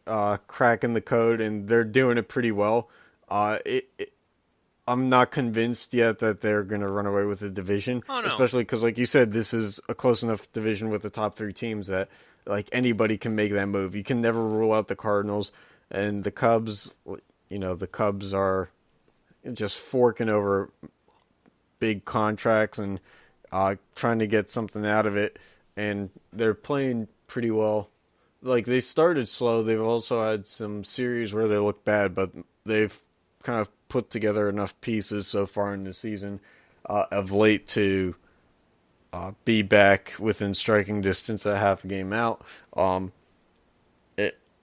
cracking the code, and they're doing it pretty well. I'm not convinced yet that they're going to run away with the division, especially because, like you said, this is a close enough division with the top 3 teams that anybody can make that move. You can never rule out the Cardinals and the Cubs. The Cubs are just forking over big contracts and trying to get something out of it, and they're playing pretty well. They started slow. They've also had some series where they look bad, but they've kind of put together enough pieces so far in the season of late to be back within striking distance at half a game out.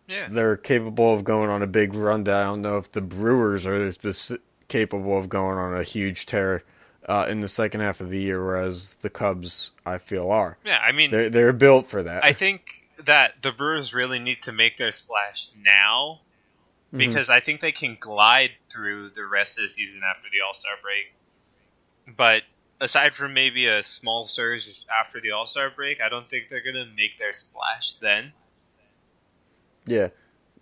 They're capable of going on a big run. I don't know if the Brewers are capable of going on a huge tear in the second half of the year, whereas the Cubs, I feel, are. Yeah, I mean, they're built for that. I think that the Brewers really need to make their splash now because I think they can glide through the rest of the season after the All-Star break. But aside from maybe a small surge after the All-Star break, I don't think they're going to make their splash then. Yeah.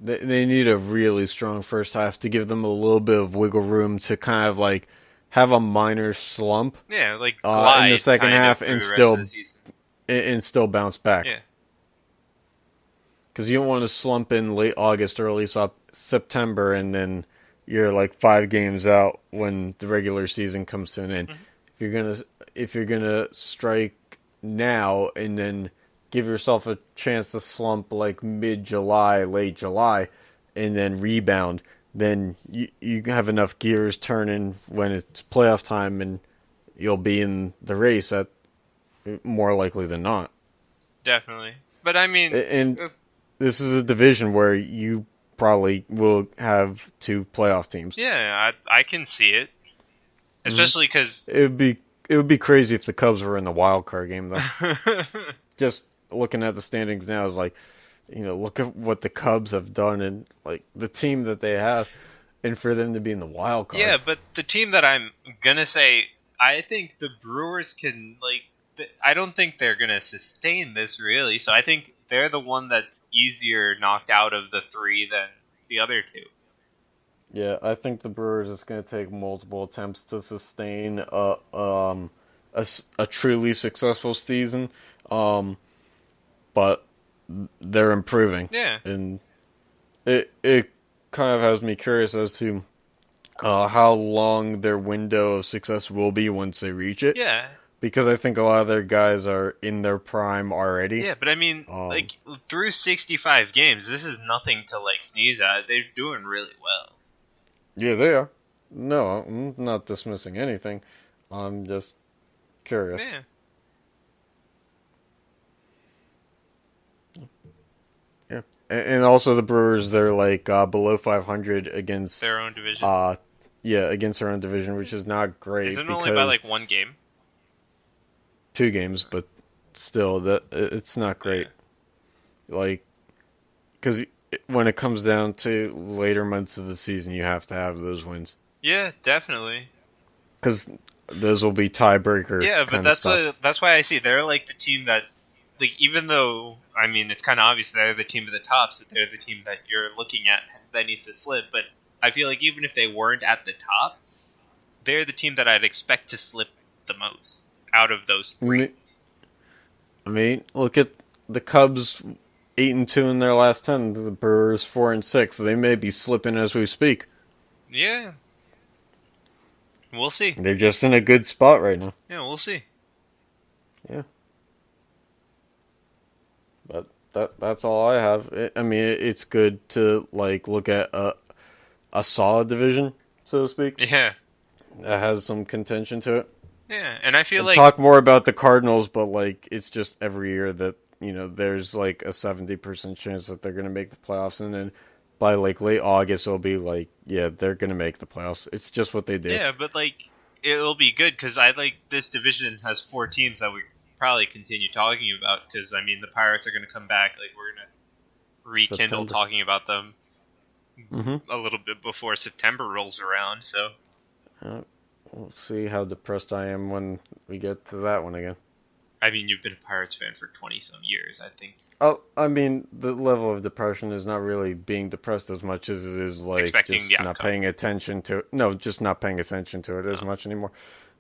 They need a really strong first half to give them a little bit of wiggle room to kind of like have a minor slump. Yeah, like glide in the second half and still bounce back. Yeah. Because you don't want to slump in late August, early September, and then you're like 5 games out when the regular season comes to an end. Mm-hmm. If you're gonna strike now and then give yourself a chance to slump like mid-July, late July, and then rebound, then you have enough gears turning when it's playoff time, and you'll be in the race at more likely than not. Definitely, but I mean, and this is a division where you probably will have 2 playoff teams. Yeah, I can see it, especially because it would be crazy if the Cubs were in the wild card game though. Just looking at the standings now is like, look at what the Cubs have done and like the team that they have, and for them to be in the wild card. Yeah, but the team that I'm gonna say, I think the Brewers can I don't think they're gonna sustain this really. So I think they're the one that's easier knocked out of the 3 than the other 2. Yeah, I think the Brewers is going to take multiple attempts to sustain a truly successful season, but they're improving. Yeah, and it kind of has me curious as to how long their window of success will be once they reach it. Yeah. Because I think a lot of their guys are in their prime already. Yeah, but I mean, through 65 games, this is nothing to sneeze at. They're doing really well. Yeah, they are. No, I'm not dismissing anything. I'm just curious. Yeah. And also the Brewers, they're below 500 against their own division. Against their own division, which is not great. Isn't it only by 1 game? 2 games, but still, it's not great. Yeah. Because when it comes down to later months of the season, you have to have those wins. Yeah, definitely. Because those will be tiebreaker. Yeah, but that's why I see they're the team that, even though it's kind of obvious they're the team at the top, so they're the team that you're looking at that needs to slip. But I feel like even if they weren't at the top, they're the team that I'd expect to slip the most out of those 3. Look at the Cubs, 8-2 in their last 10. The Brewers 4-6. They may be slipping as we speak. Yeah, we'll see. They're just in a good spot right now. Yeah, we'll see. Yeah, but that's all I have. It's good to look at a solid division, so to speak. Yeah, that has some contention to it. Yeah, and I feel talk more about the Cardinals, but it's just every year that there's a 70% chance that they're going to make the playoffs, and then by late August it'll be they're going to make the playoffs. It's just what they do. Yeah, but it'll be good because this division has 4 teams that we probably continue talking about because the Pirates are going to come back. We're going to rekindle September. Talking about them a little bit before September rolls around. So. We'll see how depressed I am when we get to that one again. You've been a Pirates fan for 20-some years, I think. Oh, the level of depression is not really being depressed as much as it is expecting just the not outcome. paying attention to it. No, just not paying attention to it as much anymore.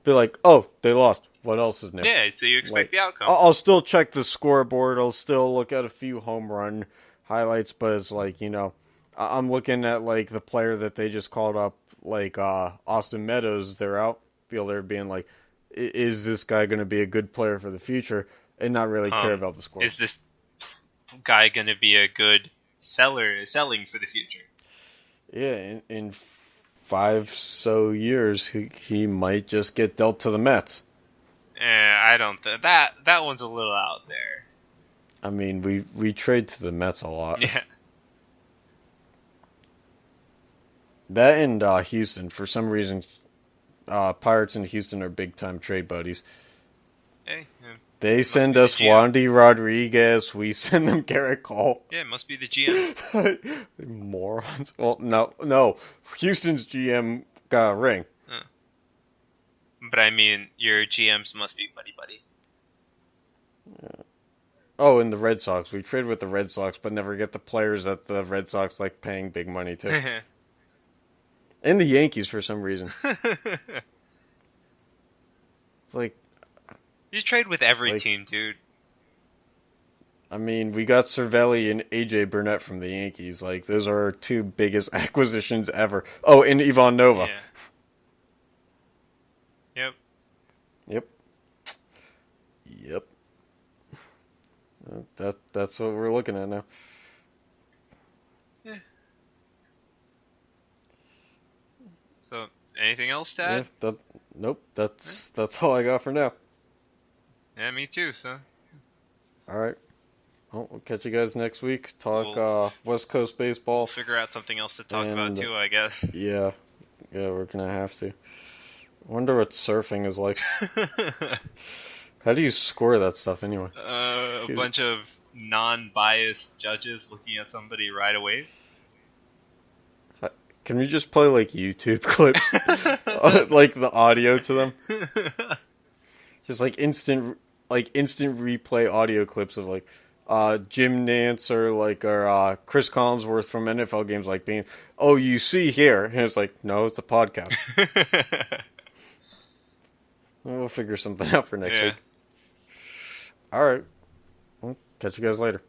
Be oh, they lost. What else is new? Yeah, so you expect the outcome. I'll still check the scoreboard. I'll still look at a few home run highlights, but it's I'm looking at the player that they just called up, Austin Meadows, their outfielder, being is this guy going to be a good player for the future, and not really care about the score. Is this guy going to be a good selling for the future? Yeah, in 5 years, he might just get dealt to the Mets. I don't think that one's a little out there. We trade to the Mets a lot. Yeah. That and Houston, for some reason, Pirates and Houston are big time trade buddies. Hey, They send us Wandy Rodriguez. We send them Garrett Cole. Yeah, it must be the GM. Morons. Well, no. Houston's GM got a ring. But I mean, your GMs must be buddy-buddy. Yeah. Oh, and the Red Sox. We trade with the Red Sox, but never get the players that the Red Sox like paying big money to. And the Yankees for some reason. It's like... You trade with every team, dude. I mean, we got Cervelli and AJ Burnett from the Yankees. Like, those are our two biggest acquisitions ever. Oh, and Ivan Nova. Yeah. Yep. That's what we're looking at now. Yeah. So, anything else to add? Yeah, nope. That's all I got for now. Yeah, me too. So. All right. Well, we'll catch you guys next week. Talk West Coast baseball. We'll figure out something else to talk about too, I guess. Yeah, we're gonna have to. I wonder what surfing is like. How do you score that stuff anyway? A bunch of non-biased judges looking at somebody ride a wave. Can we just play like YouTube clips, like the audio to them? Just like instant replay audio clips of like Jim Nance or Chris Collinsworth from NFL games, like being, oh, you see here, and it's like, no, it's a podcast. We'll figure something out for next week. All right. Well, catch you guys later.